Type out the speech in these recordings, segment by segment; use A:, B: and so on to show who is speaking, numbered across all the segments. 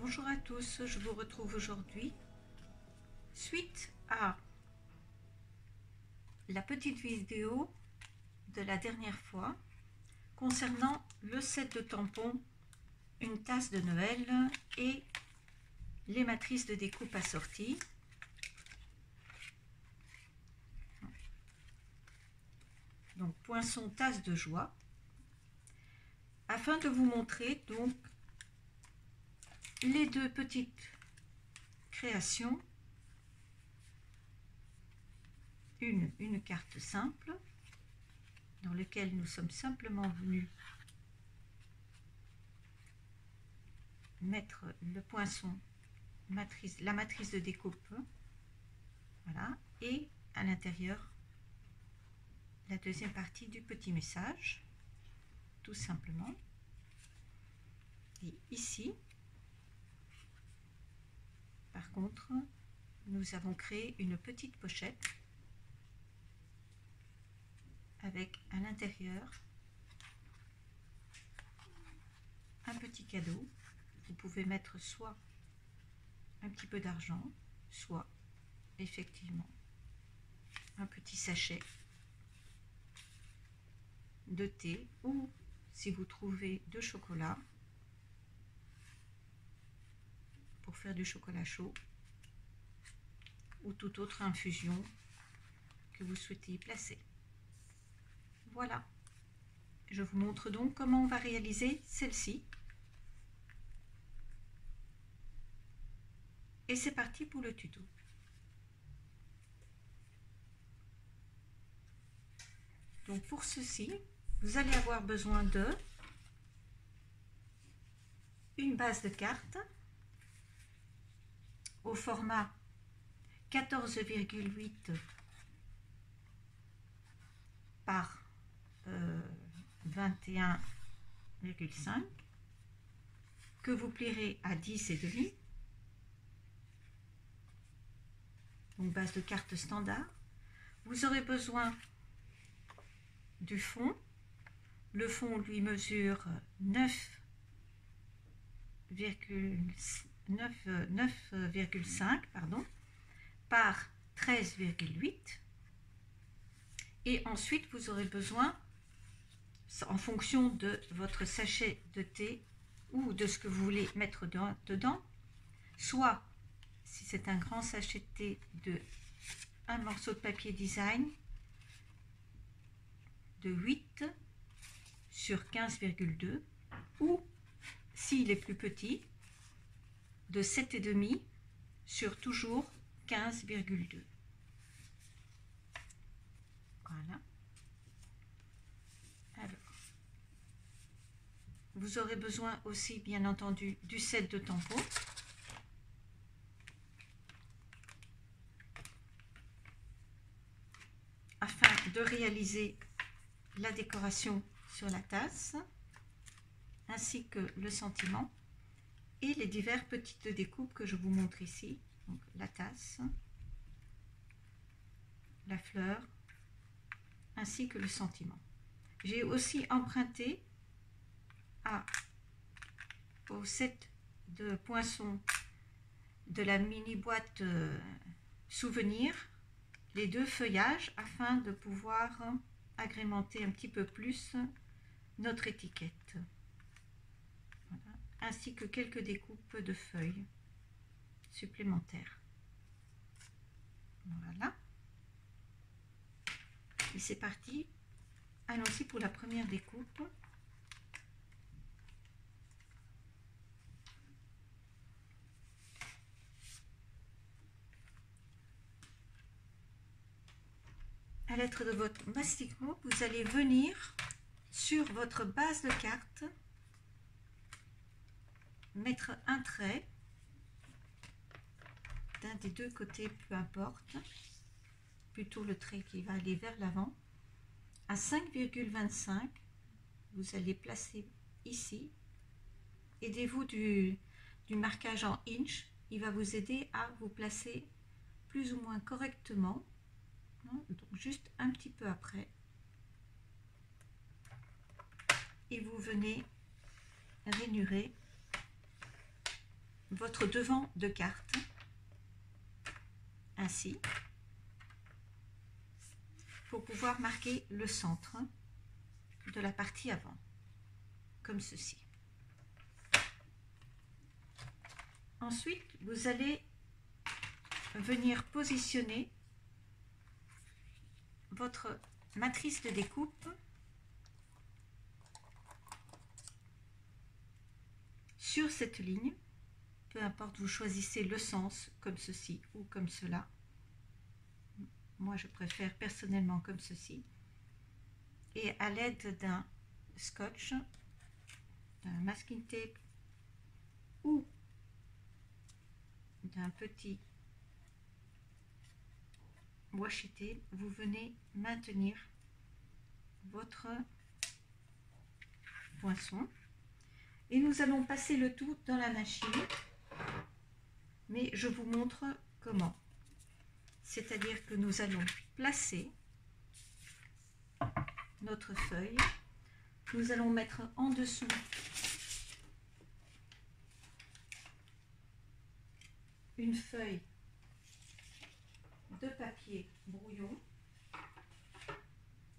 A: Bonjour à tous, je vous retrouve aujourd'hui suite à la petite vidéo de la dernière fois concernant le set de tampons, une tasse de Noël et les matrices de découpe assorties. Donc poinçon tasse de joie, afin de vous montrer donc les deux petites créations, une carte simple dans laquelle nous sommes simplement venus mettre le poinçon, la matrice de découpe, voilà, et à l'intérieur la deuxième partie du petit message, tout simplement. Et ici, par contre, nous avons créé une petite pochette avec à l'intérieur un petit cadeau. Vous pouvez mettre soit un petit peu d'argent, soit effectivement un petit sachet de thé, ou si vous trouvez de chocolat pour faire du chocolat chaud, ou toute autre infusion que vous souhaitez y placer. Voilà, je vous montre donc comment on va réaliser celle-ci. Et c'est parti pour le tuto. Donc pour ceci, vous allez avoir besoin de une base de cartes au format 14,8 par 21,5 que vous plierez à 10,5. Donc base de cartes standard. Vous aurez besoin du fond. Le fond lui mesure 9,5 par 13,8. Et ensuite vous aurez besoin, en fonction de votre sachet de thé ou de ce que vous voulez mettre dedans, soit si c'est un grand sachet de thé, de un morceau de papier design de 8 sur 15,2, ou s'il est plus petit, de 7,5 sur toujours 15,2. Voilà. Alors, vous aurez besoin aussi, bien entendu, du set de tampons. Afin de réaliser la décoration sur la tasse, ainsi que le sentiment et les diverses petites découpes que je vous montre ici. Donc la tasse, la fleur, ainsi que le sentiment. J'ai aussi emprunté au set de poinçons de la mini boîte souvenir les deux feuillages afin de pouvoir agrémenter un petit peu plus notre étiquette. Voilà. Ainsi que quelques découpes de feuilles supplémentaires. Voilà. Et c'est parti. Allons-y pour la première découpe. À l'aide de votre mastic-mot, vous allez venir sur votre base de carte, mettre un trait d'un des deux côtés, peu importe, plutôt le trait qui va aller vers l'avant, à 5,25. vous allez placer ici. Aidez-vous du marquage en inch, il va vous aider à vous placer plus ou moins correctement. Donc juste un petit peu après, et vous venez rainurer votre devant de carte, ainsi, pour pouvoir marquer le centre de la partie avant, comme ceci. Ensuite, vous allez venir positionner votre matrice de découpe sur cette ligne, peu importe, vous choisissez le sens comme ceci ou comme cela. Moi, je préfère personnellement comme ceci. Et à l'aide d'un scotch, d'un masking tape ou d'un petit washi tape, vous venez maintenir votre poinçon. Et nous allons passer le tout dans la machine, mais je vous montre comment. C'est-à-dire que nous allons placer notre feuille, nous allons mettre en dessous une feuille de papier brouillon,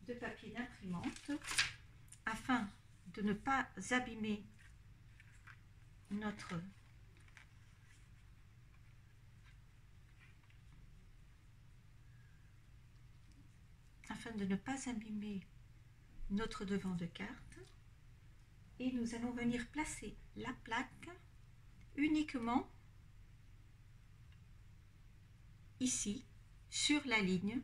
A: de papier d'imprimante, afin de ne pas abîmer notre devant de carte. Et nous allons venir placer la plaque uniquement ici, sur la ligne.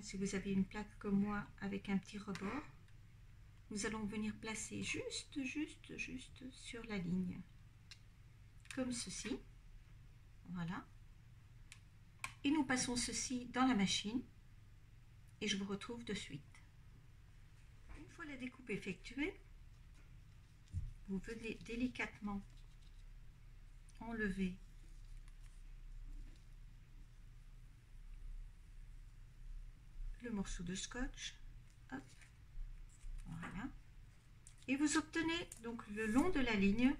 A: Si vous avez une plaque comme moi avec un petit rebord, nous allons venir placer juste sur la ligne, comme ceci. Voilà. Et nous passons ceci dans la machine et je vous retrouve de suite. Une fois la découpe effectuée, vous venez délicatement enlever le morceau de scotch. Hop. Voilà. Et vous obtenez donc le long de la ligne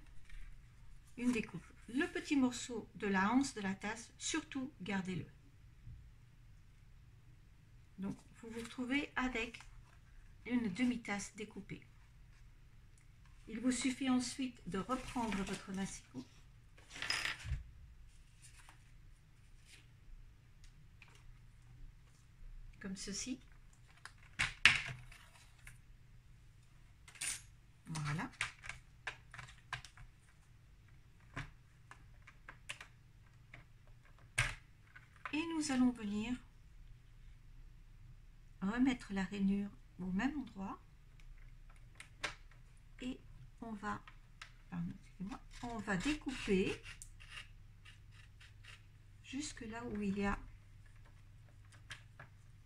A: une découpe. Le petit morceau de la anse de la tasse, surtout gardez-le. Donc vous vous retrouvez avec une demi-tasse découpée. Il vous suffit ensuite de reprendre votre massicot comme ceci. Voilà. Et nous allons venir remettre la rainure au même endroit et on va découper jusque là où il y a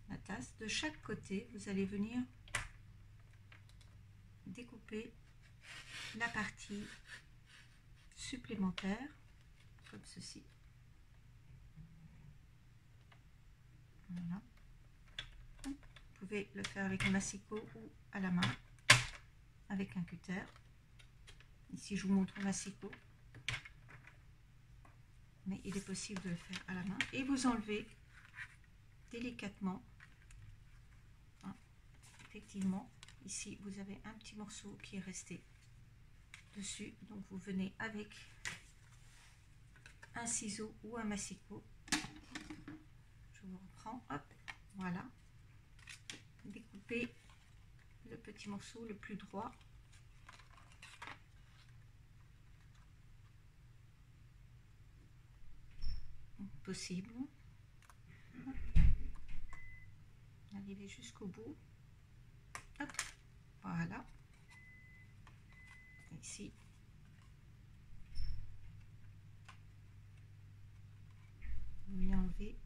A: la tasse. De chaque côté, vous allez venir découper la partie supplémentaire comme ceci. Voilà. Vous pouvez le faire avec un massicot ou à la main avec un cutter. Ici je vous montre un massicot, mais il est possible de le faire à la main. Et vous enlevez délicatement. Effectivement, ici vous avez un petit morceau qui est resté dessus, donc vous venez avec un ciseau ou un massicot. Je vous reprends, hop, voilà. Découpez le petit morceau le plus droit possible. Arrivez jusqu'au bout. Hop, voilà. Ici. Vous venez enlever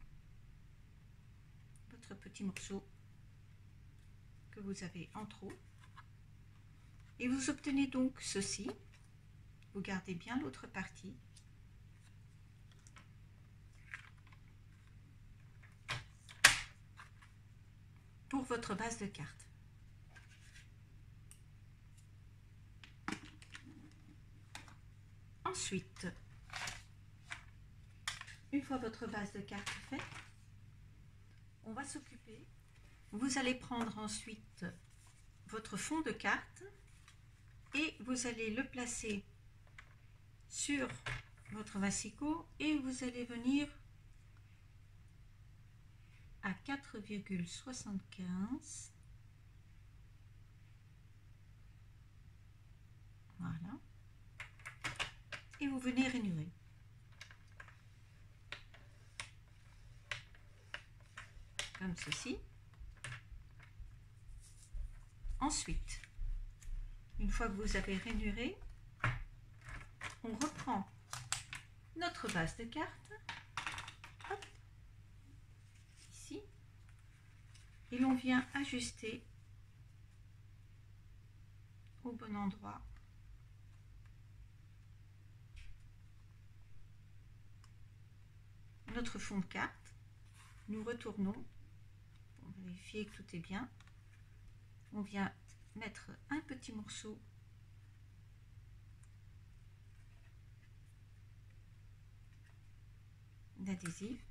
A: votre petit morceau que vous avez en trop. Et vous obtenez donc ceci. Vous gardez bien l'autre partie. Pour votre base de carte. Ensuite, une fois votre base de carte faite, on va s'occuper. Vous allez prendre ensuite votre fond de carte et vous allez le placer sur votre massicot et vous allez venir à 4,75. Voilà. Et vous venez rainurer. Comme ceci. Ensuite, une fois que vous avez rainuré, on reprend notre base de carte, hop, ici, et l'on vient ajuster au bon endroit. Notre fond de carte, nous retournons pour vérifier que tout est bien. On vient mettre un petit morceau d'adhésif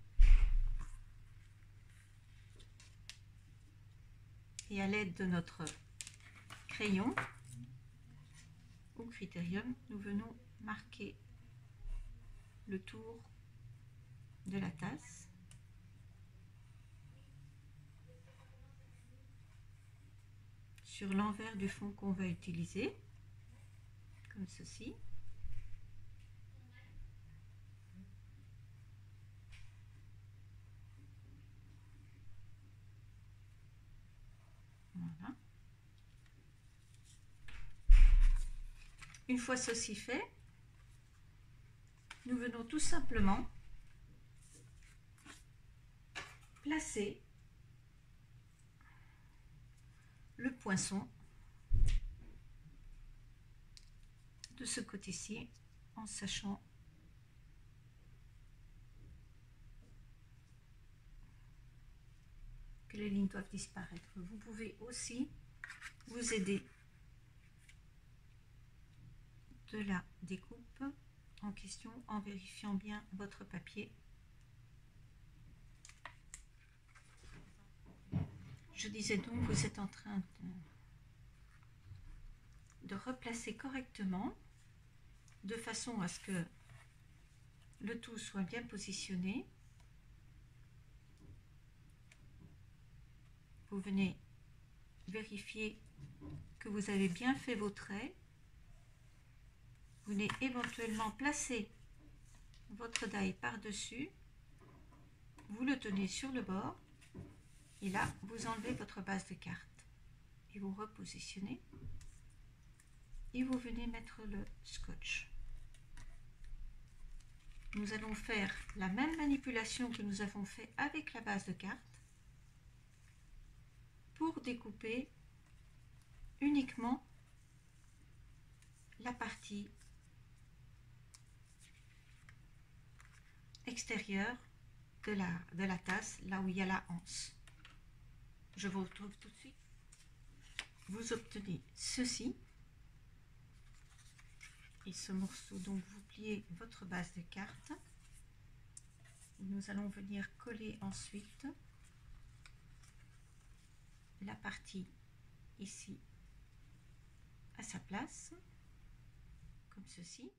A: et à l'aide de notre crayon ou critérium, nous venons marquer le tour de la tasse. Sur l'envers du fond qu'on va utiliser, comme ceci. Voilà. Une fois ceci fait, nous venons tout simplement placer le poinçon de ce côté-ci en sachant que les lignes doivent disparaître. Vous pouvez aussi vous aider de la découpe en question en vérifiant bien votre papier. Je disais donc, vous êtes en train de replacer correctement de façon à ce que le tout soit bien positionné. Vous venez vérifier que vous avez bien fait vos traits. Vous venez éventuellement placer votre die par-dessus. Vous le tenez sur le bord. Et là, vous enlevez votre base de carte. Et vous repositionnez. Et vous venez mettre le scotch. Nous allons faire la même manipulation que nous avons fait avec la base de carte pour découper uniquement la partie extérieure de la tasse, là où il y a la anse. Je vous retrouve tout de suite. Vous obtenez ceci. Et ce morceau, donc vous pliez votre base de carte. Nous allons venir coller ensuite la partie ici à sa place, comme ceci.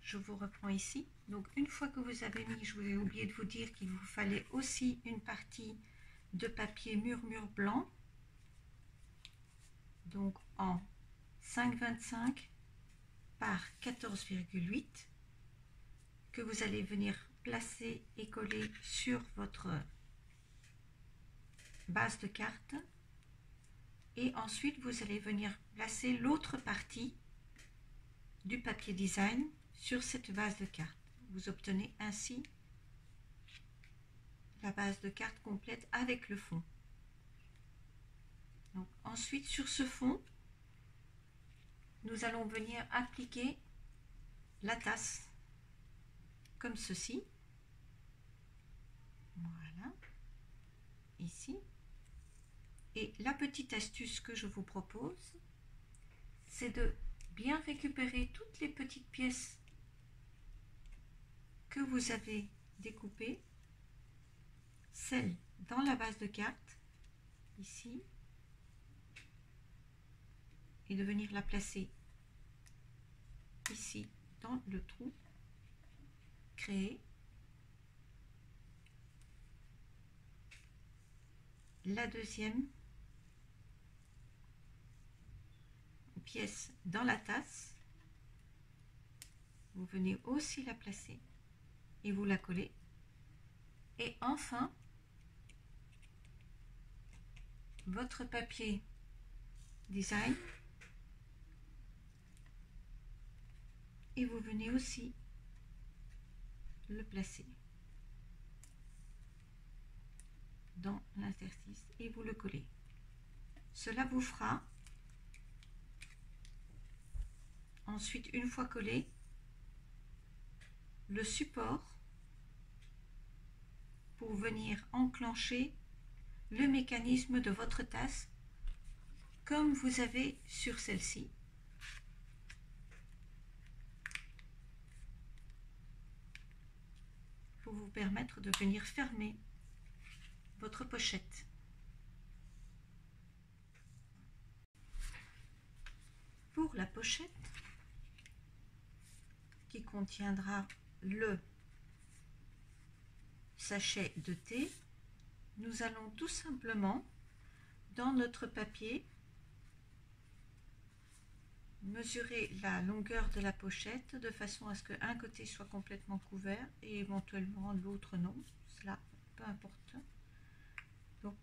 A: Je vous reprends ici. Donc une fois que vous avez mis, je vous ai oublié de vous dire qu'il vous fallait aussi une partie de papier murmure blanc. Donc en 5,25 par 14,8 que vous allez venir placer et coller sur votre base de carte. Et ensuite, vous allez venir placer l'autre partie du papier design sur cette base de carte. Vous obtenez ainsi la base de carte complète avec le fond. Donc, ensuite, sur ce fond, nous allons venir appliquer la tasse comme ceci. Voilà, ici. Et la petite astuce que je vous propose, c'est de bien récupérer toutes les petites pièces que vous avez découpées, celles dans la base de carte, ici, et de venir la placer ici dans le trou créé. La deuxième pièce dans la tasse, vous venez aussi la placer et vous la collez. Et enfin, votre papier design, et vous venez aussi le placer dans l'interstice et vous le collez. Cela vous fera ensuite, une fois collé, le support pour venir enclencher le mécanisme de votre tasse comme vous avez sur celle-ci. Pour vous permettre de venir fermer votre pochette. Pour la pochette qui contiendra le sachet de thé, nous allons tout simplement dans notre papier mesurer la longueur de la pochette de façon à ce qu'un côté soit complètement couvert et éventuellement l'autre non, cela peu importe. Donc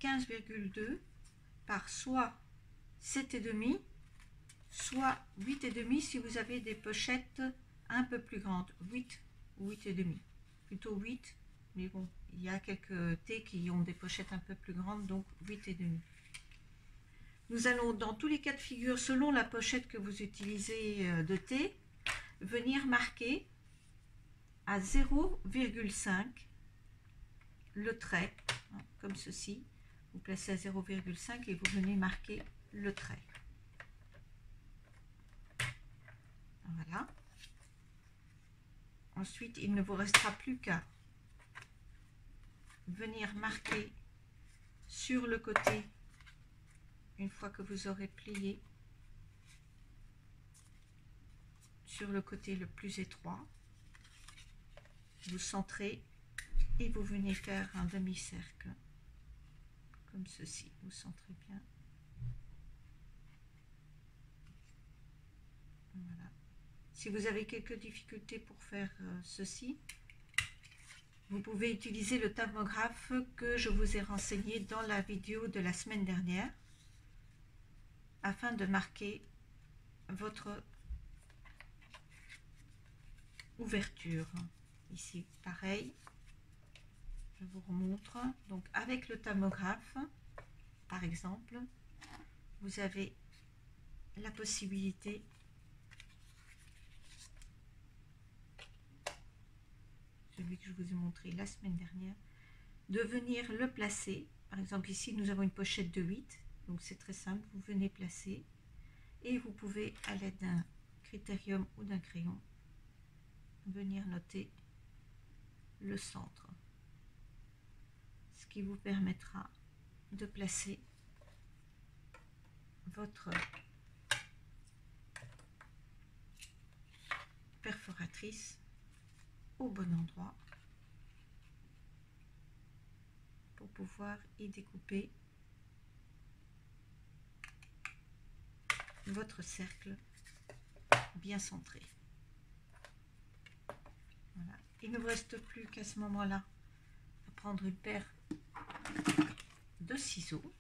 A: 15,2 par soit 7,5 soit 8,5 si vous avez des pochettes un peu plus grandes, 8 ou 8,5, plutôt 8, mais bon, il y a quelques thés qui ont des pochettes un peu plus grandes, donc 8,5. Nous allons dans tous les cas de figure, selon la pochette que vous utilisez de thé, venir marquer à 0,5 le trait, hein, comme ceci. Vous placez à 0,5 et vous venez marquer le trait. Voilà. Ensuite, il ne vous restera plus qu'à venir marquer sur le côté, une fois que vous aurez plié, sur le côté le plus étroit, vous centrez et vous venez faire un demi-cercle, comme ceci. Vous centrez bien. Voilà. Si vous avez quelques difficultés pour faire ceci, vous pouvez utiliser le thermographe que je vous ai renseigné dans la vidéo de la semaine dernière afin de marquer votre ouverture. Ici, pareil, je vous remontre. Donc, avec le thermographe, par exemple, vous avez la possibilité celui que je vous ai montré la semaine dernière, de venir le placer. Par exemple, ici, nous avons une pochette de 8, donc c'est très simple, vous venez placer et vous pouvez, à l'aide d'un critérium ou d'un crayon, venir noter le centre, ce qui vous permettra de placer votre perforatrice au bon endroit pour pouvoir y découper votre cercle bien centré. Voilà. Il ne vous reste plus qu'à ce moment-là à prendre une paire de ciseaux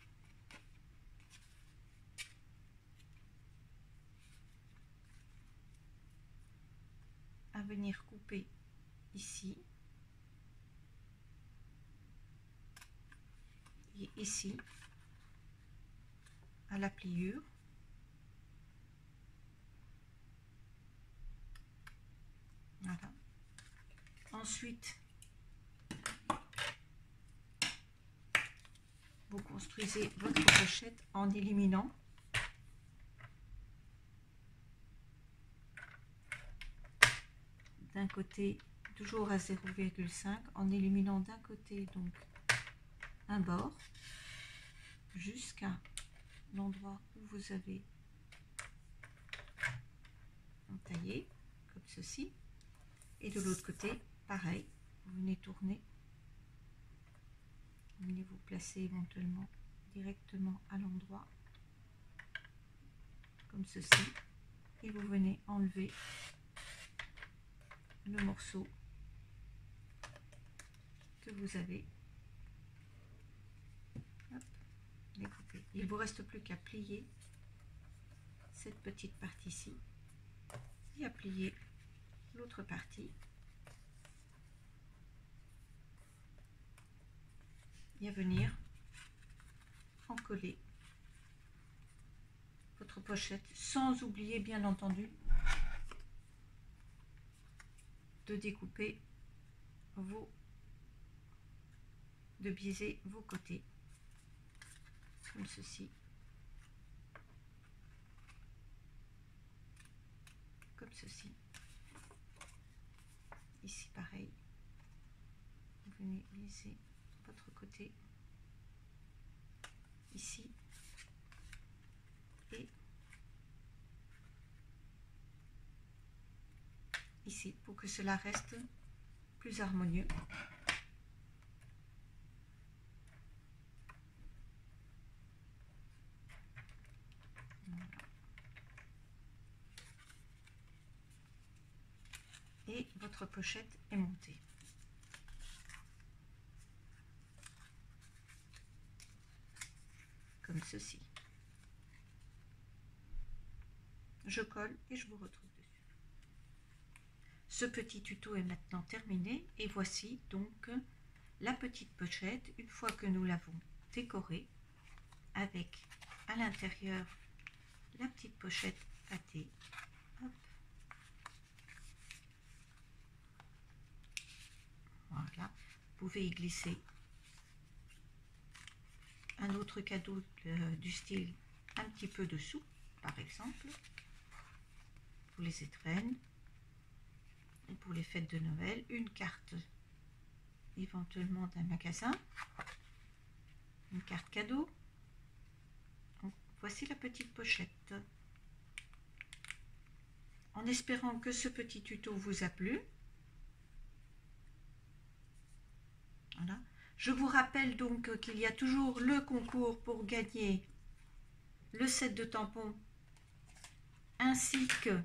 A: à venir couper ici et ici à la pliure. Voilà. Ensuite, vous construisez votre pochette en éliminant d'un côté, toujours à 0,5, en éliminant d'un côté donc un bord jusqu'à l'endroit où vous avez entaillé, comme ceci. Et de l'autre côté, pareil, vous venez tourner, vous venez vous placer éventuellement directement à l'endroit, comme ceci, et vous venez enlever le morceau que vous avez découpé. Il ne vous reste plus qu'à plier cette petite partie-ci et à plier l'autre partie et à venir en coller votre pochette, sans oublier bien entendu de découper de biaiser vos côtés comme ceci, comme ceci. Ici pareil, vous venez biaiser votre côté ici et ici pour que cela reste plus harmonieux. Voilà. Et votre pochette est montée. Comme ceci. Je colle et je vous retrouve dessus. Ce petit tuto est maintenant terminé et voici donc la petite pochette une fois que nous l'avons décorée avec à l'intérieur la petite pochette à thé. Hop. Voilà, vous pouvez y glisser un autre cadeau du style un petit peu dessous, par exemple, pour les étrennes et pour les fêtes de Noël, une carte éventuellement d'un magasin, une carte cadeau. Donc, voici la petite pochette. En espérant que ce petit tuto vous a plu. Voilà. Je vous rappelle donc qu'il y a toujours le concours pour gagner le set de tampons ainsi que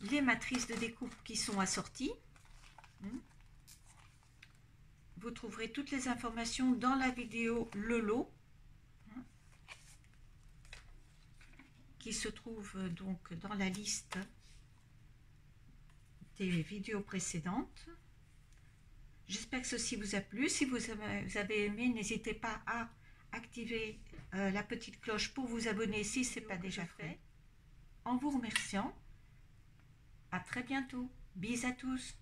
A: les matrices de découpe qui sont assorties. Vous trouverez toutes les informations dans la vidéo Le Lot qui se trouve donc dans la liste des vidéos précédentes. J'espère que ceci vous a plu. Si vous avez aimé, n'hésitez pas à activer la petite cloche pour vous abonner si ce n'est pas déjà fait. En vous remerciant, à très bientôt. Bisous à tous.